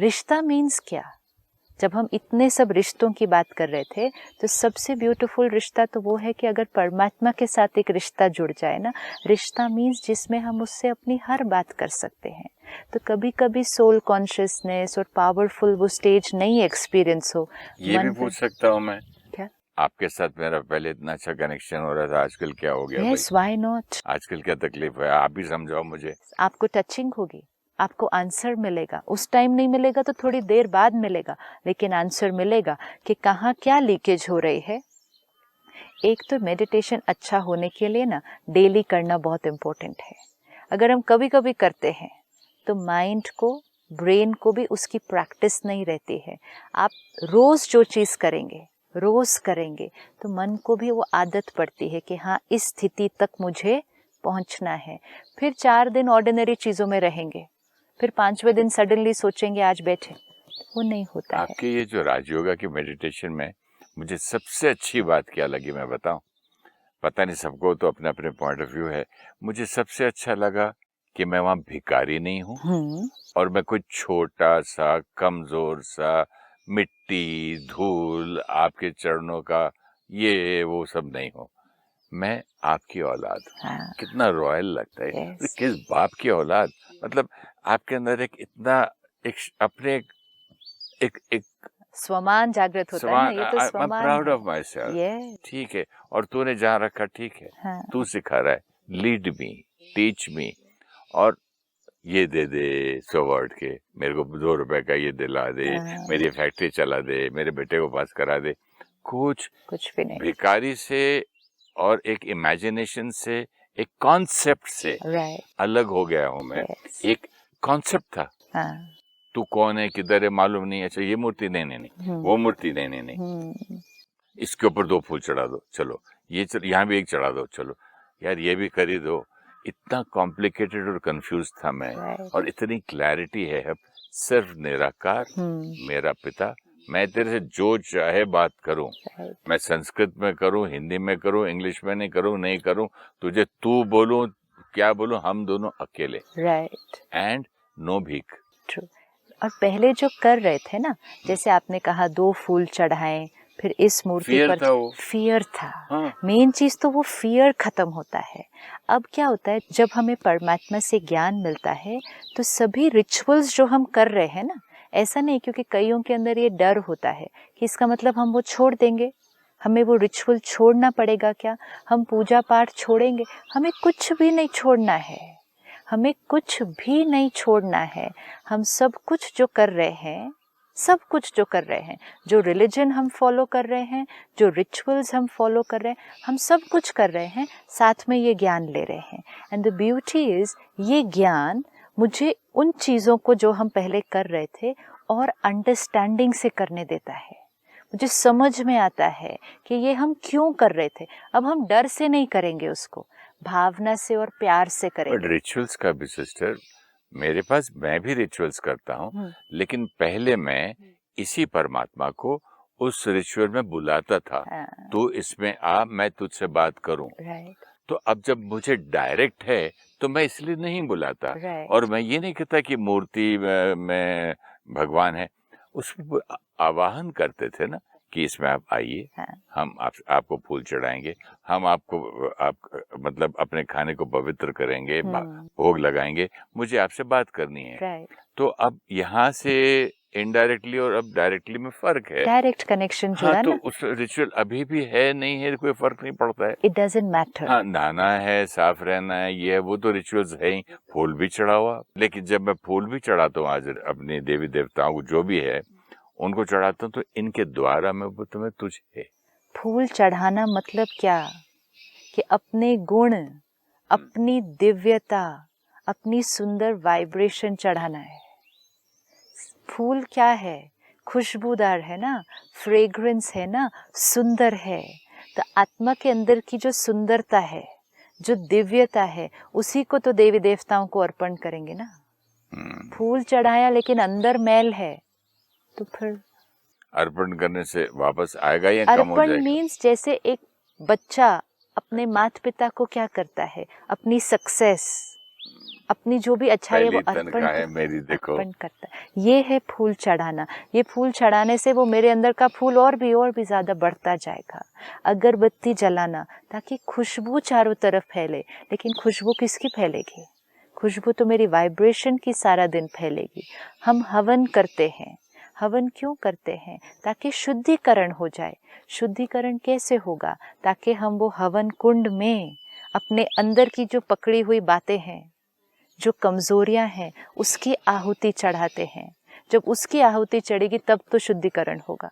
रिश्ता मीन्स क्या? जब हम इतने सब रिश्तों की बात कर रहे थे तो सबसे ब्यूटीफुल रिश्ता तो वो है कि अगर परमात्मा के साथ एक रिश्ता जुड़ जाए ना, रिश्ता मीन्स जिसमें हम उससे अपनी हर बात कर सकते हैं। तो कभी कभी सोल कॉन्शियसनेस और पावरफुल वो स्टेज नहीं एक्सपीरियंस हो, ये भी पूछ सकता हूँ मैं, क्या आपके साथ मेरा पहले इतना अच्छा कनेक्शन हो रहा था, आजकल क्या हो गया? Yes, why not? आजकल क्या तकलीफ है? आप भी समझाओ मुझे। आपको टचिंग होगी, आपको आंसर मिलेगा। उस टाइम नहीं मिलेगा तो थोड़ी देर बाद मिलेगा, लेकिन आंसर मिलेगा कि कहाँ क्या लीकेज हो रही है। एक तो मेडिटेशन अच्छा होने के लिए ना डेली करना बहुत इम्पोर्टेंट है। अगर हम कभी कभी करते हैं तो माइंड को, ब्रेन को भी उसकी प्रैक्टिस नहीं रहती है। आप रोज जो चीज़ करेंगे, रोज करेंगे, तो मन को भी वो आदत पड़ती है कि हाँ, इस स्थिति तक मुझे पहुंचना है। फिर 4 दिन ऑर्डिनरी चीज़ों में रहेंगे, फिर 5वें दिन सडनली सोचेंगे आज बैठे, वो नहीं होता है। आपके ये जो राजयोगा की मेडिटेशन में मुझे सबसे अच्छी बात क्या लगी मैं बताऊं? पता नहीं, सबको तो अपने अपने पॉइंट ऑफ व्यू है। मुझे सबसे अच्छा लगा कि मैं वहां भिखारी नहीं हूँ और मैं कोई छोटा सा कमजोर सा मिट्टी धूल आपके चरणों का ये वो सब नहीं हूँ। मैं आपकी औलाद हूँ। हाँ, कितना रॉयल लगता है। yes. किस बाप की औलाद, मतलब आपके अंदर एक इतना एक अपने एक एक स्वमान जागृत होता है ना, ये तो आई एम स्वमान प्राउड है। Of my self. ये ठीक है, और तूने जहाँ रखा ठीक है, हाँ, तू सिखा रहा है, लीड मी, टीच मी, और ये दे दे 100 वर्ड के, मेरे को 2 रुपए का ये दिला दे, मेरी फैक्ट्री चला दे, मेरे बेटे को पास करा दे, कुछ भी नहीं। भिखारी से और एक इमेजिनेशन से, एक कॉन्सेप्ट से राइट, अलग हो गया हूँ मैं। यस, एक कॉन्सेप्ट था, हाँ, तू कौन है, किधर है, मालूम नहीं। अच्छा, ये मूर्ति नहीं नहीं नहीं, वो मूर्ति नहीं नहीं नहीं, इसके ऊपर 2 फूल चढ़ा दो, चलो ये यहाँ भी एक चढ़ा दो, चलो यार ये भी खरीद दो। इतना कॉम्प्लिकेटेड और कंफ्यूज था मैं, और इतनी क्लैरिटी है अब। सिर्फ निराकार मेरा पिता, मैं तेरे से जो चाहे बात करूं, मैं संस्कृत में करूं, हिंदी में करूं, इंग्लिश में नहीं करूं, तुझे तू बोलूं, क्या बोलूं, हम दोनों अकेले, राइट, एंड नो भीख। ट्रू। और पहले जो कर रहे थे ना, जैसे आपने कहा 2 फूल चढ़ाएं, फिर इस मूर्ति फियर पर था वो। फियर था। हाँ। मेन चीज तो वो फियर खत्म होता है। अब क्या होता है, जब हमें परमात्मा से ज्ञान मिलता है तो सभी रिचुअल्स जो हम कर रहे हैं ना, ऐसा नहीं, क्योंकि कईयों के अंदर ये डर होता है कि इसका मतलब हम वो छोड़ देंगे, हमें वो रिचुअल छोड़ना पड़ेगा क्या, हम पूजा पाठ छोड़ेंगे। हमें कुछ भी नहीं छोड़ना है, हमें कुछ भी नहीं छोड़ना है। हम सब कुछ जो कर रहे हैं, सब कुछ जो कर रहे हैं, जो रिलीजन हम फॉलो कर रहे हैं, जो रिचुअल्स हम फॉलो कर रहे हैं, हम सब कुछ कर रहे हैं, साथ में ये ज्ञान ले रहे हैं। एंड द ब्यूटी इज, ये ज्ञान मुझे उन चीज़ों को जो हम पहले कर रहे थे और अंडरस्टैंडिंग से करने देता है। मुझे समझ में आता है कि ये हम क्यों कर रहे थे। अब हम डर से नहीं करेंगे उसको, भावना से और प्यार से करेंगे। बट रिचुअल्स का भी सिस्टर, मेरे पास, मैं भी रिचुअल्स करता हूँ, लेकिन पहले मैं इसी परमात्मा को उस रिचुअल में बुलाता था, तू इसमें आ, मैं तुझसे बात करूं। तो अब जब मुझे डायरेक्ट है तो मैं इसलिए नहीं बुलाता। और मैं ये नहीं कहता कि मूर्ति में भगवान है, उसमें आवाहन करते थे ना कि इसमें आप आइए, हम आपको फूल चढ़ाएंगे, हम आपको मतलब अपने खाने को पवित्र करेंगे, भोग लगाएंगे, मुझे आपसे बात करनी है। तो अब यहाँ से इनडायरेक्टली और अब डायरेक्टली में फर्क है, डायरेक्ट कनेक्शन जुड़ा। हाँ, तो उस रिचुअल अभी भी है नहीं है, कोई फर्क नहीं पड़ता है। It doesn't matter. हाँ, नहाना है, साफ रहना है, ये है, वो तो रिचुअल्स है ही। फूल भी चढ़ा हुआ, लेकिन जब मैं फूल भी चढ़ाता हूँ आज अपने देवी देवताओं को, जो भी है उनको चढ़ाता हूँ, तो इनके द्वारा मैं वो तुम्हें तुझे। फूल चढ़ाना मतलब क्या, कि अपने गुण, अपनी दिव्यता, अपनी सुंदर वाइब्रेशन चढ़ाना है। फूल क्या है, खुशबूदार है ना, फ्रेग्रेंस है ना, सुंदर है। तो आत्मा के अंदर की जो सुंदरता है, जो दिव्यता है, उसी को तो देवी देवताओं को अर्पण करेंगे ना। फूल चढ़ाया लेकिन अंदर मैल है, तो फिर अर्पण करने से वापस आएगा या कम हो जाएगा? अर्पण मीन्स जैसे एक बच्चा अपने माता पिता को क्या करता है, अपनी सक्सेस, अपनी जो भी अच्छाई है वो पहली तनख्वाह है मेरी, देखो अर्पण करता है। ये है फूल चढ़ाना। ये फूल चढ़ाने से वो मेरे अंदर का फूल और भी ज़्यादा बढ़ता जाएगा। अगरबत्ती जलाना ताकि खुशबू चारों तरफ फैले, लेकिन खुशबू किसकी फैलेगी? खुशबू तो मेरी वाइब्रेशन की सारा दिन फैलेगी। हम हवन करते हैं। हवन क्यों करते हैं? ताकि शुद्धिकरण हो जाए। शुद्धिकरण कैसे होगा? ताकि हम वो हवन कुंड में अपने अंदर की जो पकड़ी हुई बातें हैं, जो कमजोरियां हैं, उसकी आहुति चढ़ाते हैं। जब उसकी आहुति चढ़ेगी तब तो शुद्धिकरण होगा।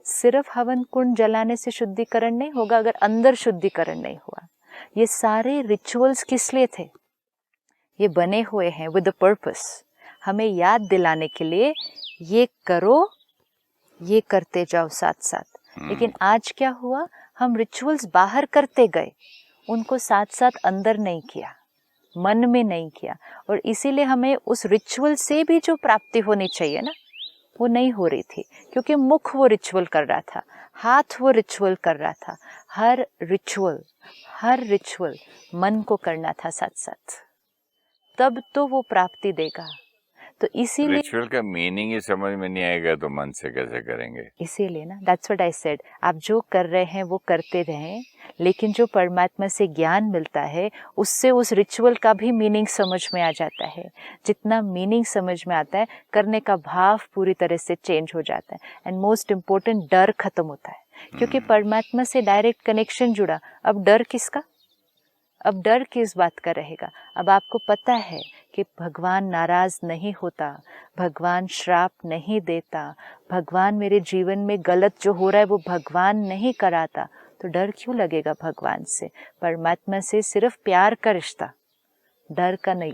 सिर्फ हवन कुंड जलाने से शुद्धिकरण नहीं होगा अगर अंदर शुद्धिकरण नहीं हुआ। ये सारे रिचुअल्स किस लिए थे? ये बने हुए हैं विद अ पर्पस, हमें याद दिलाने के लिए ये करो, ये करते जाओ साथ साथ। लेकिन आज क्या हुआ? हम रिचुअल्स बाहर करते गए, उनको साथ साथ अंदर नहीं किया, मन में नहीं किया, और इसीलिए हमें उस रिचुअल से भी जो प्राप्ति होनी चाहिए ना, वो नहीं हो रही थी, क्योंकि मुख वो रिचुअल कर रहा था, हाथ वो रिचुअल कर रहा था। हर रिचुअल मन को करना था साथ साथ, तब तो वो प्राप्ति देगा। तो इसीलिए रिचुअल का मीनिंग ही समझ में नहीं आएगा तो मन से कैसे करेंगे? इसीलिए ना, दैट्स व्हाट आई सेड, आप जो कर रहे हैं वो करते रहें, लेकिन जो परमात्मा से ज्ञान मिलता है उससे उस रिचुअल का भी मीनिंग समझ में आ जाता है। जितना मीनिंग समझ में आता है, करने का भाव पूरी तरह से चेंज हो जाता है, एंड मोस्ट इम्पोर्टेंट, डर खत्म होता है। क्योंकि परमात्मा से डायरेक्ट कनेक्शन जुड़ा, अब डर किसका? अब डर किस बात का रहेगा? अब आपको पता है कि भगवान नाराज नहीं होता, भगवान श्राप नहीं देता, भगवान मेरे जीवन में गलत जो हो रहा है वो भगवान नहीं कराता, तो डर क्यों लगेगा भगवान से? परमात्मा से सिर्फ प्यार का रिश्ता, डर का नहीं,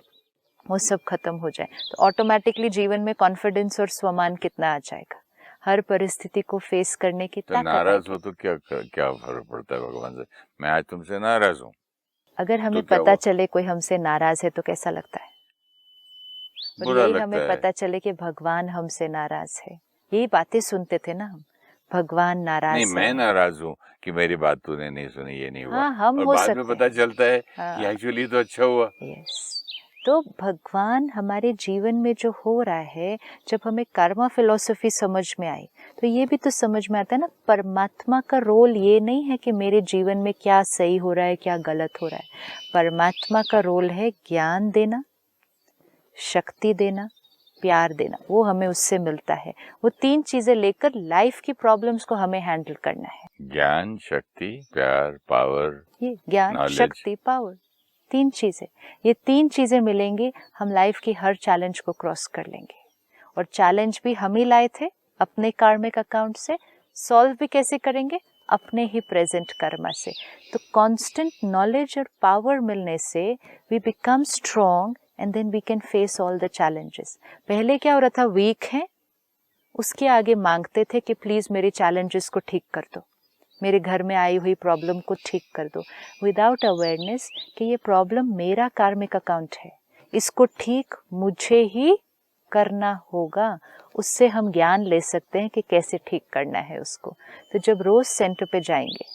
वो सब खत्म हो जाए तो ऑटोमेटिकली जीवन में कॉन्फिडेंस और स्वमान कितना आ जाएगा, हर परिस्थिति को फेस करने की तो ताकत नाराज आएगी। हो तो क्या फर्क पड़ता है भगवान से? मैं आज तुमसे नाराज हूँ, अगर हमें तो क्या पता हुआ? चले कोई हमसे नाराज है तो कैसा लगता है? और बुरा यही लगता हमें है। पता चले कि भगवान हमसे नाराज है। यही बातें सुनते थे ना हम, भगवान नहीं, नाराज मैं है। नाराज हूँ कि मेरी बात तूने नहीं सुनी, ये नहीं हुआ, हाँ, हम और हो बाद में सकते पता हैं। चलता है कि हाँ, एक्चुअली तो अच्छा हुआ। यस। तो भगवान हमारे जीवन में जो हो रहा है, जब हमें कर्मा फिलॉसफी समझ में आई तो ये भी तो समझ में आता है ना, परमात्मा का रोल ये नहीं है कि मेरे जीवन में क्या सही हो रहा है क्या गलत हो रहा है। परमात्मा का रोल है ज्ञान देना, शक्ति देना, प्यार देना, वो हमें उससे मिलता है। वो तीन चीजें लेकर लाइफ की प्रॉब्लम्स को हमें हैंडल करना है। ज्ञान, शक्ति, प्यार, पावर, ये ज्ञान, नॉलेज। शक्ति, पावर, तीन चीजें, ये तीन चीजें मिलेंगी, हम लाइफ की हर चैलेंज को क्रॉस कर लेंगे। और चैलेंज भी हम ही लाए थे अपने कार्मिक अकाउंट से, सॉल्व भी कैसे करेंगे? अपने ही प्रेजेंट कर्मा से। तो कांस्टेंट नॉलेज और पावर मिलने से we become strong and then we can face all the challenges. पहले क्या हो रहा था? वीक है, उसके आगे मांगते थे कि प्लीज मेरे चैलेंजेस को ठीक कर दो, मेरे घर में आई हुई प्रॉब्लम को ठीक कर दो, विदाउट अवेयरनेस कि ये प्रॉब्लम मेरा कार्मिक अकाउंट है, इसको ठीक मुझे ही करना होगा। उससे हम ज्ञान ले सकते हैं कि कैसे ठीक करना है उसको। तो जब रोज सेंटर पे जाएंगे,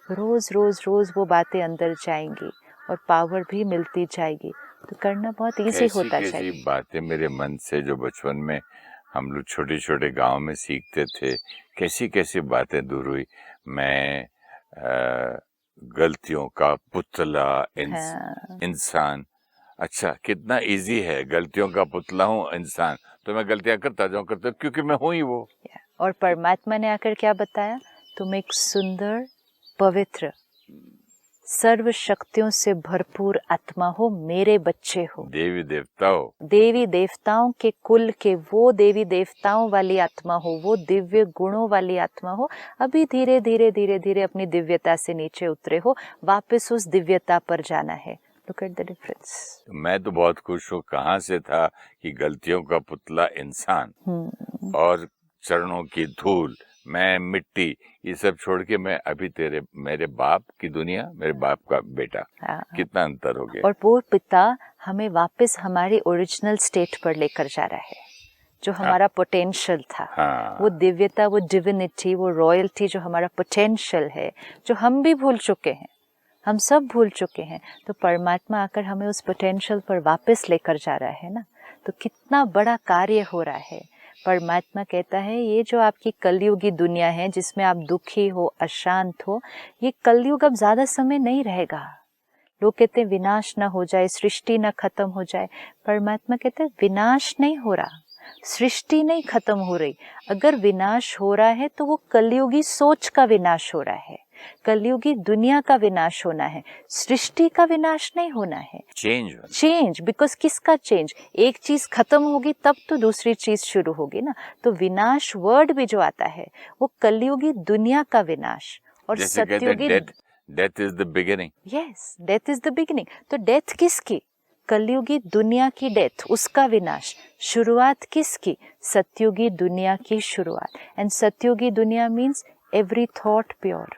रोज रोज रोज वो बातें अंदर जाएंगी और पावर भी मिलती जाएगी, तो करना बहुत इजी होता कैसी जाएगा। बातें मेरे मन से जो बचपन में हम लोग छोटे छोटे गांव में सीखते थे, कैसी कैसी बातें दूर हुई। मैं गलतियों का पुतला, इंसान। अच्छा, कितना इजी है, गलतियों का पुतला हूँ इंसान, तो मैं गलतियां करता जाऊं क्योंकि मैं हूं ही वो। और परमात्मा ने आकर क्या बताया? तुम एक सुंदर, पवित्र, सर्व शक्तियों से भरपूर आत्मा हो, मेरे बच्चे हो, देवी देवता हो, देवी देवताओं के कुल के, वो देवी देवताओं वाली आत्मा हो, वो दिव्य गुणों वाली आत्मा हो। अभी धीरे धीरे धीरे धीरे अपनी दिव्यता से नीचे उतरे हो, वापस उस दिव्यता पर जाना है। Look at the difference. मैं तो बहुत खुश हूँ, कहाँ से था कि गलतियों का पुतला इंसान और चरणों की धूल, मैं मिट्टी, ये सब छोड़ के मैं अभी मेरे बाप की दुनिया, मेरे बाप का बेटा। कितना अंतर हो गया। और वो पिता हमें वापस हमारी ओरिजिनल स्टेट पर लेकर जा रहा है, जो हमारा पोटेंशियल था। वो दिव्यता, वो डिविनिटी, वो रॉयल्टी, जो हमारा पोटेंशियल है, जो हम भी भूल चुके हैं। हम सब भूल चुके हैं। तो परमात्मा आकर हमें उस पोटेंशियल पर वापस लेकर जा रहा है ना, तो कितना बड़ा कार्य हो रहा है। परमात्मा कहता है ये जो आपकी कलयुगी दुनिया है जिसमें आप दुखी हो, अशांत हो, ये कलयुग अब ज़्यादा समय नहीं रहेगा। लोग कहते हैं विनाश ना हो जाए, सृष्टि ना खत्म हो जाए। परमात्मा कहते हैं विनाश नहीं हो रहा, सृष्टि नहीं खत्म हो रही। अगर विनाश हो रहा है तो वो कलयुगी सोच का विनाश हो रहा है, कलयुगी दुनिया का विनाश होना है, सृष्टि का विनाश नहीं होना है। चेंज, बिकॉज किसका चेंज? एक चीज खत्म होगी तब तो दूसरी चीज शुरू होगी ना। तो विनाश वर्ड भी जो आता है वो कलयुगी दुनिया का विनाश और सत्युगी death is the beginning. Yes, death is the beginning. तो डेथ किसकी? कलयुगी दुनिया की डेथ, उसका विनाश। शुरुआत किसकी? सत्युगी दुनिया की शुरुआत। एंड सत्युगी दुनिया means every thought pure,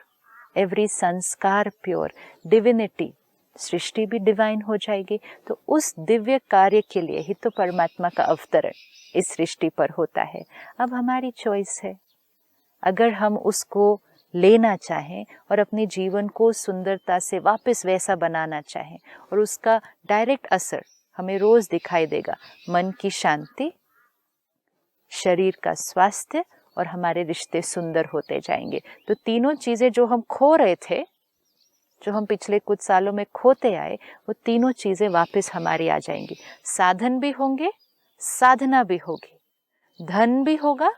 every संस्कार प्योर, डिविनिटी, सृष्टि भी डिवाइन हो जाएगी। तो उस दिव्य कार्य के लिए ही तो परमात्मा का अवतरण इस सृष्टि पर होता है। अब हमारी चॉइस है, अगर हम उसको लेना चाहें और अपने जीवन को सुंदरता से वापस वैसा बनाना चाहें, और उसका डायरेक्ट असर हमें रोज दिखाई देगा। मन की शांति, शरीर का स्वास्थ्य और हमारे रिश्ते सुंदर होते जाएंगे। तो तीनों चीजें जो हम खो रहे थे, जो हम पिछले कुछ सालों में खोते आए, वो तीनों चीजें वापस हमारी आ जाएंगी। साधन भी होंगे, साधना भी होगी, धन भी होगा,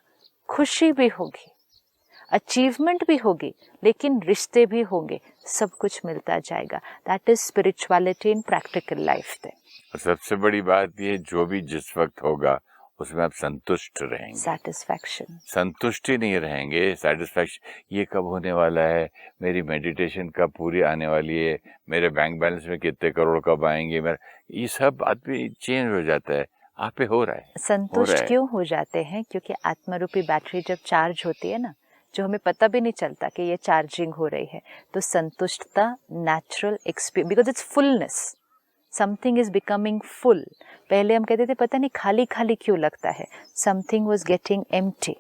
खुशी भी होगी, अचीवमेंट भी होगी, लेकिन रिश्ते भी होंगे, सब कुछ मिलता जाएगा। That is spirituality in practical life. सबसे बड़ी बात ये, जो भी जिस वक्त होगा उसमें आप संतुष्ट रहेंगे। सेटिस्फैक्शन, संतुष्टि नहीं रहेंगे, सेटिस्फैक्शन। ये कब होने वाला है, मेरी मेडिटेशन कब पूरी आने वाली है, मेरे बैंक बैलेंस में कितने करोड़ कब आएंगे, मेरा ये सब आदमी चेंज हो जाता है। आप पे हो रहा है। संतुष्ट क्यों हो जाते हैं? क्योंकि आत्मरूपी बैटरी जब चार्ज होती है ना, जो हमें पता भी नहीं चलता कि ये चार्जिंग हो रही है, तो संतुष्टता natural experience, because it's fullness, something is becoming full. पहले हम कहते थे पता नहीं खाली खाली क्यों लगता है, something was getting empty,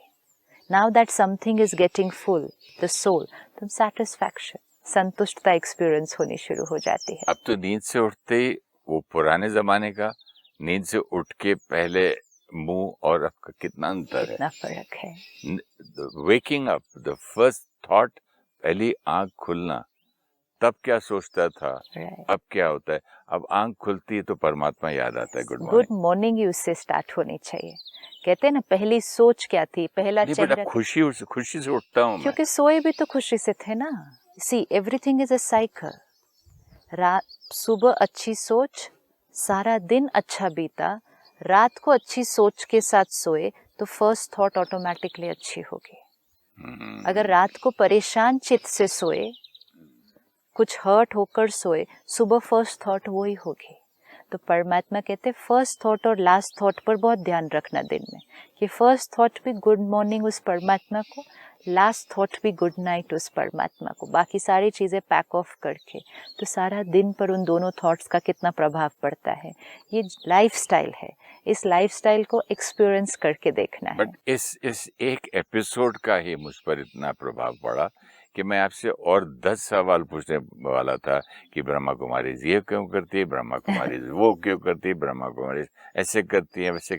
now that something is getting full, the soul, तो सेटिस्फैक्शन, संतुष्टता एक्सपीरियंस होनी शुरू हो जाती है। अब तो नींद से उठते ही वो पुराने जमाने का, नींद से उठ के पहले मुंह और आपका कितना अंतर है, कितना फर्क है। Waking up, the first thought, पहली आंख खुलना, तब क्या सोचता था, अब क्या होता है, अब आंख खुलती है तो परमात्मा याद आता है। गुड मॉर्निंग ही उससे स्टार्ट होनी चाहिए। कहते हैं ना, पहली सोच क्या थी, पहला चेहरा, खुशी से उठता हूँ क्योंकि सोए भी तो खुशी से थे ना। सी, एवरीथिंग इज अ साइकिल। रात, सुबह अच्छी सोच, सारा दिन अच्छा बीता, रात को अच्छी सोच के साथ सोए तो फर्स्ट थॉट ऑटोमेटिकली अच्छी होगी। अगर रात को परेशान चित्त से सोए, कुछ हर्ट होकर सोए, सुबह फर्स्ट थॉट वो ही होगी। तो परमात्मा कहते फर्स्ट थॉट और लास्ट थॉट पर बहुत ध्यान रखना दिन में, कि फर्स्ट थॉट भी गुड मॉर्निंग उस परमात्मा को, लास्ट थॉट भी गुड नाइट उस परमात्मा को, बाकी सारी चीज़ें पैक ऑफ करके। तो सारा दिन पर उन दोनों थॉट्स का कितना प्रभाव पड़ता है। ये लाइफस्टाइल है, इस लाइफस्टाइल को एक्सपीरियंस करके देखना है। बट इस एक एपिसोड का ही मुझ पर इतना प्रभाव पड़ा कि मैं आपसे और 10 सवाल पूछने वाला था कि ब्रह्मा कुमारी ये क्यों करती है, ब्रह्मा कुमारी वो क्यों करती है, ब्रह्मा कुमारी ऐसे करती है वैसे।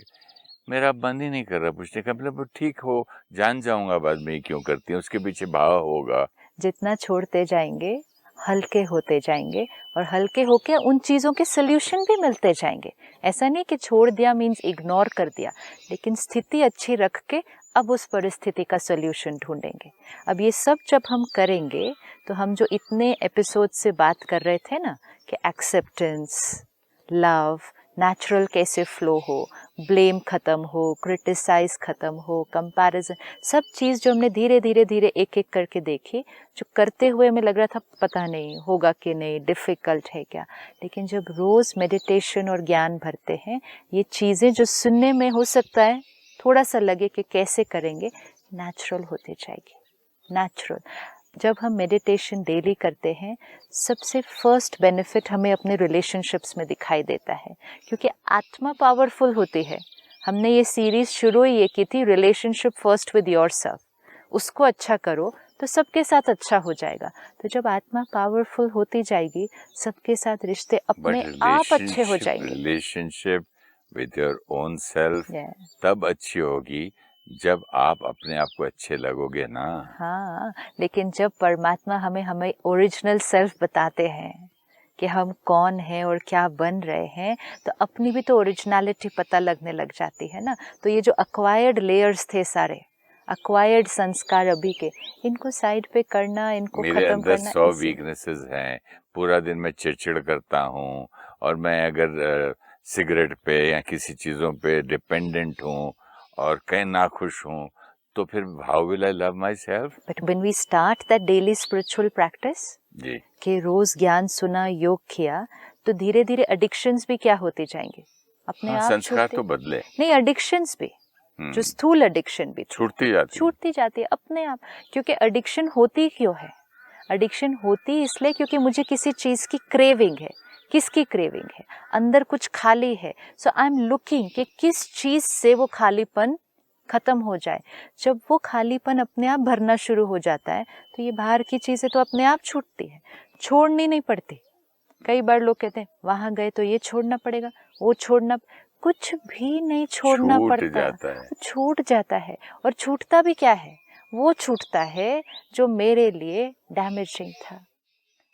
मेरा मन ही नहीं कर रहा पूछने का, मतलब ठीक हो, जान जाऊंगा बाद में क्यों करती है, उसके पीछे भाव होगा। जितना छोड़ते जाएंगे हल्के होते जाएंगे, और हल्के होके उन चीज़ों के सोल्यूशन भी मिलते जाएंगे। ऐसा नहीं कि छोड़ दिया मीन्स इग्नोर कर दिया, लेकिन स्थिति अच्छी रख के अब उस परिस्थिति का सोल्यूशन ढूंढेंगे। अब ये सब जब हम करेंगे तो हम जो इतने एपिसोड से बात कर रहे थे ना, कि एक्सेप्टेंस, लव, नेचुरल कैसे फ्लो हो, ब्लेम ख़त्म हो, क्रिटिसाइज ख़त्म हो, कंपैरिजन, सब चीज़ जो हमने धीरे धीरे धीरे एक एक करके देखी, जो करते हुए हमें लग रहा था पता नहीं होगा कि नहीं, डिफ़िकल्ट है क्या, लेकिन जब रोज़ मेडिटेशन और ज्ञान भरते हैं, ये चीज़ें जो सुनने में हो सकता है थोड़ा सा लगे कि कैसे करेंगे, नेचुरल होती जाएगी। नेचुरल जब हम मेडिटेशन डेली करते हैं, सबसे फर्स्ट बेनिफिट हमें अपने रिलेशनशिप्स में दिखाई देता है, क्योंकि आत्मा पावरफुल होती है। हमने ये सीरीज़ शुरू ही ये की थी, रिलेशनशिप फर्स्ट विद योरसेल्फ। उसको अच्छा करो तो सबके साथ अच्छा हो जाएगा। तो जब आत्मा पावरफुल होती जाएगी, सबके साथ रिश्ते अपने आप अच्छे हो जाएंगे। Relationship with your own self Yeah. तब अच्छी होगी जब आप अपने आप को अच्छे लगोगे ना। हाँ, लेकिन जब परमात्मा हमें ओरिजिनल सेल्फ बताते हैं कि हम कौन हैं और क्या बन रहे हैं, तो अपनी भी तो ओरिजिनलिटी पता लगने लग जाती है ना। तो ये जो अक्वायर्ड लेयर्स थे, सारे अक्वायर्ड संस्कार अभी के, इनको साइड पे करना, इनको मेरे खत्म अंदर करना। 100 वीकनेसेस हैं, पूरा दिन मैं चिड़चिड़ करता हूँ, और मैं अगर सिगरेट पे या किसी चीज़ों पे डिपेंडेंट हूँ और कहीं नाखुश हूँ, तो फिर how will I love myself? But when we start that daily spiritual practice, जी, कि रोज ज्ञान सुना, योग किया, तो धीरे धीरे एडिक्शंस भी क्या होते जाएंगे, अपने आप संस्कार छूटते। तो बदले, नहीं, एडिक्शंस भी, जो स्थूल एडिक्शन भी छूटती जाती है अपने आप। क्योंकि एडिक्शन होती क्यों है? एडिक्शन होती इसलिए क्योंकि मुझे किसी चीज़ की क्रेविंग है। किसकी क्रेविंग है? अंदर कुछ खाली है, सो आई एम लुकिंग कि किस चीज़ से वो खालीपन खत्म हो जाए। जब वो खालीपन अपने आप भरना शुरू हो जाता है, तो ये बाहर की चीज़ें तो अपने आप छूटती है, छोड़नी नहीं पड़ती। कई बार लोग कहते हैं वहाँ गए तो ये छोड़ना पड़ेगा, वो छोड़ना, कुछ भी नहीं छोड़ना पड़ता, छूट जाता है। और छूटता भी क्या है? वो छूटता है जो मेरे लिए डैमेजिंग था।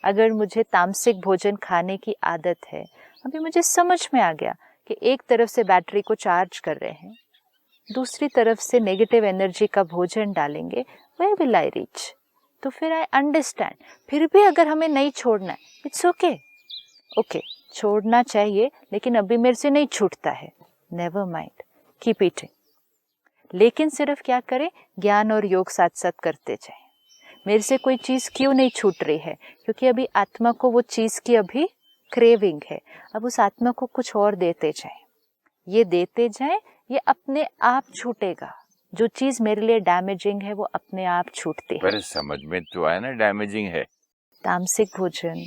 अगर मुझे तामसिक भोजन खाने की आदत है, अभी मुझे समझ में आ गया कि एक तरफ से बैटरी को चार्ज कर रहे हैं, दूसरी तरफ से नेगेटिव एनर्जी का भोजन डालेंगे, वेयर विल आई रीच? तो फिर आई अंडरस्टैंड। फिर भी अगर हमें नहीं छोड़ना है, इट्स ओके, ओके, छोड़ना चाहिए, लेकिन अभी मेरे से नहीं छूटता है, नेवर माइंड, कीप ईटिंग। लेकिन सिर्फ क्या करें? ज्ञान और योग साथ साथ करते जाएं। मेरे से कोई चीज़ क्यों नहीं छूट रही है? क्योंकि अभी आत्मा को वो चीज़ की अभी क्रेविंग है। अब उस आत्मा को कुछ और देते जाएं, ये देते जाएं, ये अपने आप छूटेगा। जो चीज़ मेरे लिए डैमेजिंग है, वो अपने आप छूटती है। पर समझ में तो आया ना डैमेजिंग है। तामसिक भोजन,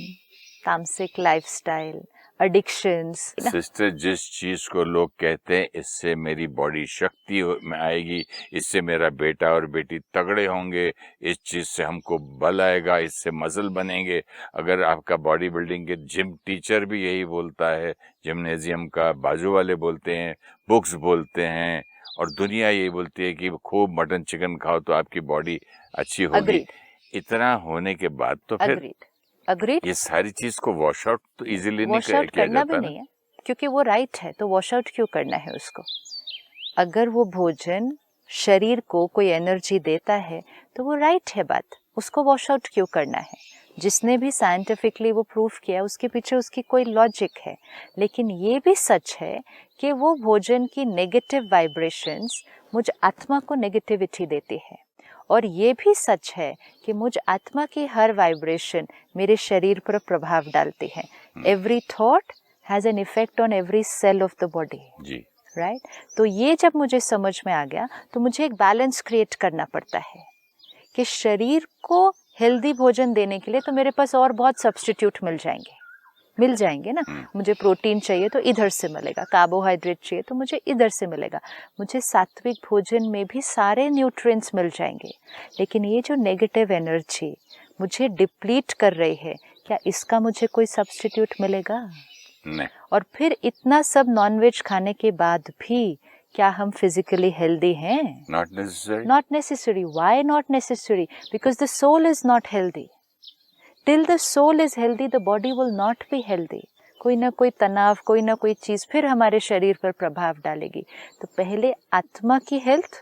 तामसिक लाइफस्टाइल, एडिक्शंस। सिस्टर, जिस चीज को लोग कहते हैं इससे मेरी बॉडी शक्ति में आएगी, इससे मेरा बेटा और बेटी तगड़े होंगे, इस चीज से हमको बल आएगा, इससे मसल बनेंगे। अगर आपका बॉडी बिल्डिंग के जिम टीचर भी यही बोलता है, जिम्नेजियम का बाजू वाले बोलते हैं, बुक्स बोलते हैं, और दुनिया यही बोलती है कि खूब मटन चिकन खाओ तो आपकी बॉडी अच्छी होगी। इतना होने के बाद तो फिर अग्रीड, ये सारी चीज को वॉश आउट तो इजीली नहीं वॉश आउट किया करना जाता भी नहीं है, क्योंकि वो राइट है, तो वॉश आउट क्यों करना है उसको? अगर वो भोजन शरीर को कोई एनर्जी देता है, तो वो राइट है बात, उसको वॉश आउट क्यों करना है? जिसने भी साइंटिफिकली वो प्रूफ किया, उसके पीछे उसकी कोई लॉजिक है। लेकिन ये भी सच है कि वो भोजन की नेगेटिव वाइब्रेशंस मुझ आत्मा को नेगेटिविटी देती है, और ये भी सच है कि मुझ आत्मा की हर वाइब्रेशन मेरे शरीर पर प्रभाव डालती है। Every thought has an effect on every cell of the body, right? तो ये जब मुझे समझ में आ गया, तो मुझे एक बैलेंस क्रिएट करना पड़ता है कि शरीर को हेल्दी भोजन देने के लिए तो मेरे पास और बहुत सब्स्टिट्यूट मिल जाएंगे ना। मुझे प्रोटीन चाहिए तो इधर से मिलेगा, कार्बोहाइड्रेट चाहिए तो मुझे इधर से मिलेगा, मुझे सात्विक भोजन में भी सारे न्यूट्रिएंट्स मिल जाएंगे। लेकिन ये जो नेगेटिव एनर्जी मुझे डिप्लीट कर रही है, क्या इसका मुझे कोई सब्स्टिट्यूट मिलेगा? नहीं। और फिर इतना सब नॉनवेज खाने के बाद भी क्या हम फिजिकली हेल्दी हैं? Not necessary. Why not necessary? Because the soul is not healthy. Till the soul is healthy, the body will not be healthy. कोई ना कोई तनाव, कोई ना कोई चीज फिर हमारे शरीर पर प्रभाव डालेगी। तो पहले आत्मा की हेल्थ,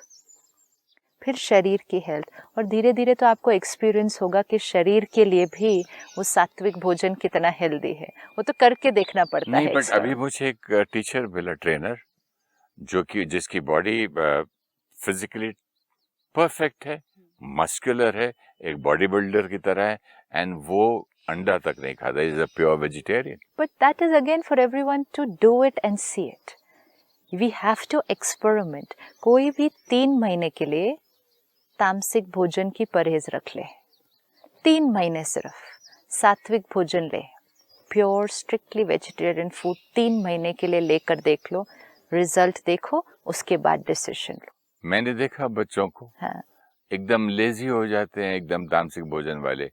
फिर शरीर की हेल्थ, और धीरे धीरे तो आपको एक्सपीरियंस होगा कि शरीर के लिए भी वो सात्विक भोजन कितना हेल्दी है। वो तो करके देखना पड़ता है। नहीं, बट अभी मुझे एक टीचर मिला, ट्रेनर, जो कि जिसकी बॉडी फिजिकली परफेक्ट है, मस्कुलर है, एक बॉडी बिल्डर की तरह है, एंड वो अंडा तक नहीं खाता, is a pure vegetarian. But that is again for everyone to do it and see it. We have to experiment. कोई भी 3 महीने के लिए तामसिक भोजन की परहेज रख ले, 3 महीने सिर्फ सात्विक भोजन ले, प्योर स्ट्रिक्टली वेजिटेरियन फूड 3 महीने के लिए लेकर देख लो, रिजल्ट देखो, उसके बाद डिसीजन लो। मैंने देखा बच्चों को, हाँ, एकदम लेजी हो जाते हैं, एकदम तामसिक भोजन वाले,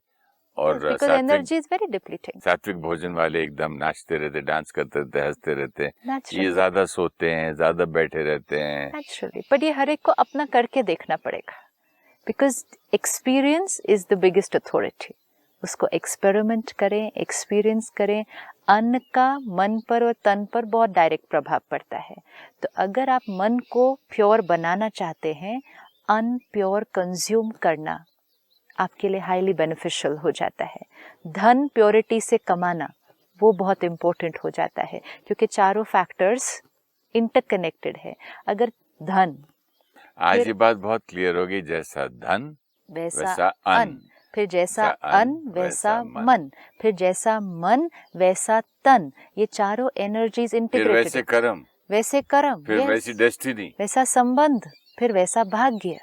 और because energy is very depleting. सात्विक भोजन वाले एकदम नाचते रहते, डांस करते रहते, हंसते रहते हैं। Naturally. ये ज्यादा सोते हैं, ज्यादा बैठे रहते हैं। Naturally. But ये हर एक को अपना करके देखना पड़ेगा, because experience is the biggest authority. उसको एक्सपेरिमेंट करें, एक्सपीरियंस करें। अन्न का मन पर और तन पर बहुत डायरेक्ट प्रभाव पड़ता है। तो अगर आप मन को प्योर बनाना चाहते हैं, अनप्योर कंज्यूम करना आपके लिए हाईली बेनिफिशियल हो जाता है। धन प्योरिटी से कमाना वो बहुत इम्पोर्टेंट हो जाता है, क्योंकि चारों फैक्टर्स इंटरकनेक्टेड है। अगर धन, आज ये बात बहुत क्लियर होगी, जैसा धन वैसा अन्न, फिर जैसा अन्न वैसा मन, फिर जैसा मन वैसा तन। ये चारों एनर्जीज इंटीग्रेटेड। वैसे कर्म, फिर yes, वैसी डेस्टिनी, वैसा संबंध, फिर वैसा भाग्य।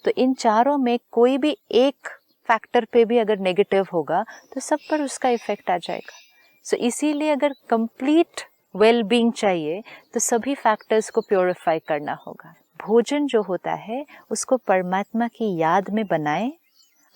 तो इन चारों में कोई भी एक फैक्टर पे भी अगर नेगेटिव होगा तो सब पर उसका इफेक्ट आ जाएगा। सो इसीलिए अगर कंप्लीट वेल बीइंग चाहिए तो सभी फैक्टर्स को प्योरीफाई करना होगा। भोजन जो होता है उसको परमात्मा की याद में बनाएं,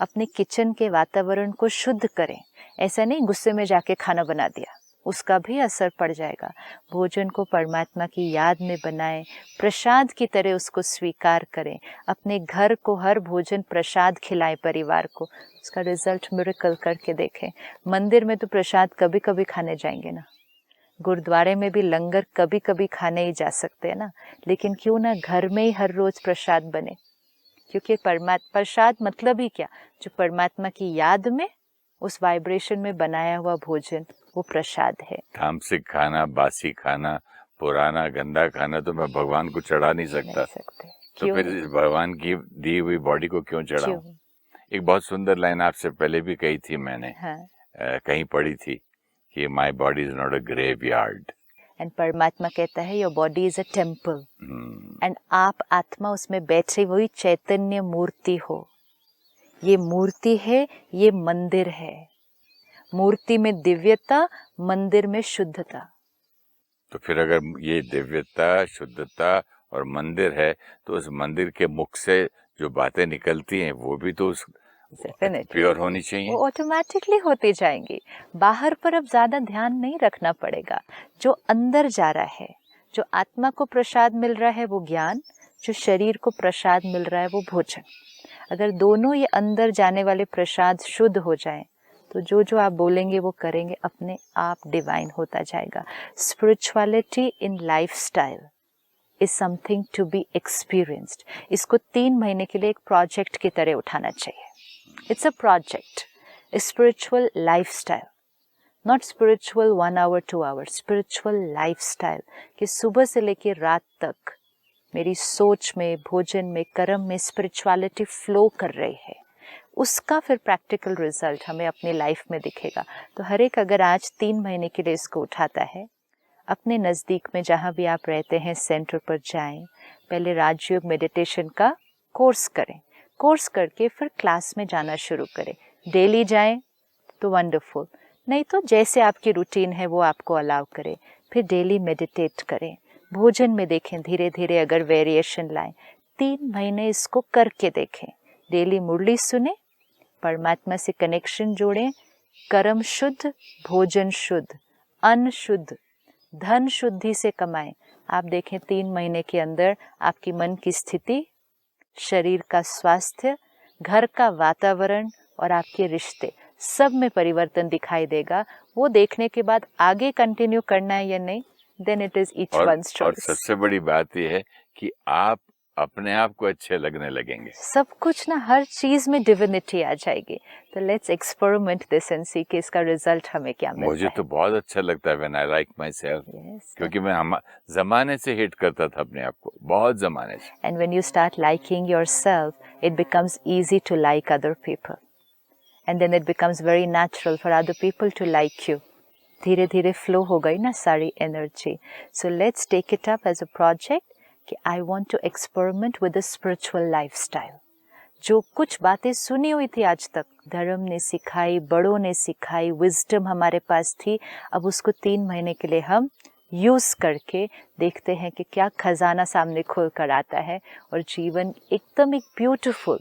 अपने किचन के वातावरण को शुद्ध करें। ऐसा नहीं गुस्से में जाके खाना बना दिया, उसका भी असर पड़ जाएगा। भोजन को परमात्मा की याद में बनाएं, प्रसाद की तरह उसको स्वीकार करें। अपने घर को हर भोजन प्रसाद खिलाएं परिवार को, उसका रिजल्ट मिरेकल करके देखें। मंदिर में तो प्रसाद कभी कभी खाने जाएंगे ना, गुरुद्वारे में भी लंगर कभी कभी खाने ही जा सकते हैं ना, लेकिन क्यों ना घर में ही हर रोज प्रसाद बने, क्योंकि प्रसाद मतलब ही क्या, जो परमात्मा की याद में उस वाइब्रेशन में बनाया हुआ भोजन वो प्रसाद है। तामसिक खाना, बासी खाना, पुराना गंदा खाना तो मैं भगवान को चढ़ा नहीं सकता। तो फिर इस भगवान की दी हुई बॉडी को क्यों चढ़ाऊं? एक बहुत सुंदर लाइन आपसे पहले भी कही थी मैंने, हाँ। कहीं पढ़ी थी कि my body is not a graveyard, and परमात्मा कहता है your body is a temple, and आप आत्मा उसमें बैठे हुई चैतन्य मूर्ति हो। ये मूर्ति है, ये मंदिर है। मूर्ति में दिव्यता, मंदिर में शुद्धता। तो फिर अगर ये दिव्यता, शुद्धता और मंदिर है तो उस मंदिर के मुख से जो बातें निकलती हैं वो भी तो प्योर होनी चाहिए। वो ऑटोमेटिकली होती जाएंगी। बाहर पर अब ज्यादा ध्यान नहीं रखना पड़ेगा। जो अंदर जा रहा है, जो आत्मा को प्रसाद मिल रहा है वो ज्ञान, जो शरीर को प्रसाद मिल रहा है वो भोजन। अगर दोनों ये अंदर जाने वाले प्रसाद शुद्ध हो जाएं तो जो जो आप बोलेंगे वो करेंगे, अपने आप डिवाइन होता जाएगा। Spirituality in lifestyle is something to be experienced. इसको 3 महीने के लिए एक प्रोजेक्ट की तरह उठाना चाहिए। It's a project, spiritual lifestyle, not spiritual 1 hour 2 hours, spiritual lifestyle कि सुबह से लेकर रात तक मेरी सोच में, भोजन में, कर्म में स्पिरिचुअलिटी फ्लो कर रही है। उसका फिर प्रैक्टिकल रिजल्ट हमें अपनी लाइफ में दिखेगा। तो हर एक अगर आज 3 महीने के लिए इसको उठाता है, अपने नज़दीक में जहाँ भी आप रहते हैं सेंटर पर जाएं, पहले राजयोग मेडिटेशन का कोर्स करें, कोर्स करके फिर क्लास में जाना शुरू करें। डेली जाएं तो वंडरफुल, नहीं तो जैसे आपकी रूटीन है वो आपको अलाउ करें। फिर डेली मेडिटेट करें, भोजन में देखें, धीरे धीरे अगर वेरिएशन लाएं। 3 महीने इसको करके देखें। डेली मुरली सुने, परमात्मा से कनेक्शन जोड़ें, कर्म शुद्ध, भोजन शुद्ध, अन्न शुद्ध, धन शुद्धि से कमाएं। आप देखें 3 महीने के अंदर आपकी मन की स्थिति, शरीर का स्वास्थ्य, घर का वातावरण और आपके रिश्ते सब में परिवर्तन दिखाई देगा। वो देखने के बाद आगे कंटिन्यू करना है या नहीं, then it is each one's choice. और सबसे बड़ी बात यह है कि आप अपने आप को अच्छे लगने लगेंगे। सब कुछ ना, हर चीज में डिविनिटी आ जाएगी। तो लेट्स एक्सपेरिमेंट दिस एंड सी कि इसका रिजल्ट हमें क्या मिलता है। मुझे तो बहुत अच्छा लगता है when I like my self, क्योंकि मैं जमाने से हिट करता था अपने आप को, बहुत जमाने से। And when you start liking yourself, it becomes easy to like other people, and then it becomes very natural for other people to like you. धीरे धीरे फ्लो हो गई ना सारी energy. So let's take it up as a project कि I want to experiment with a spiritual lifestyle. जो कुछ बातें सुनी हुई थी आज तक, धर्म ने सिखाई, बड़ों ने सिखाई, विजडम हमारे पास थी, अब उसको 3 महीने के लिए हम यूज़ करके देखते हैं कि क्या खजाना सामने खुल कर आता है और जीवन एकदम एक ब्यूटीफुल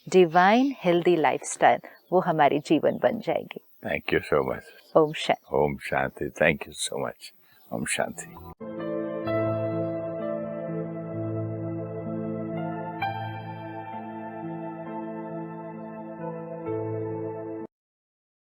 डिवाइन हेल्दी लाइफस्टाइल वो हमारी जीवन बन जाएगी। Thank you so much. ओम शांति। ओम शांति। Thank you so much. ओम शांति।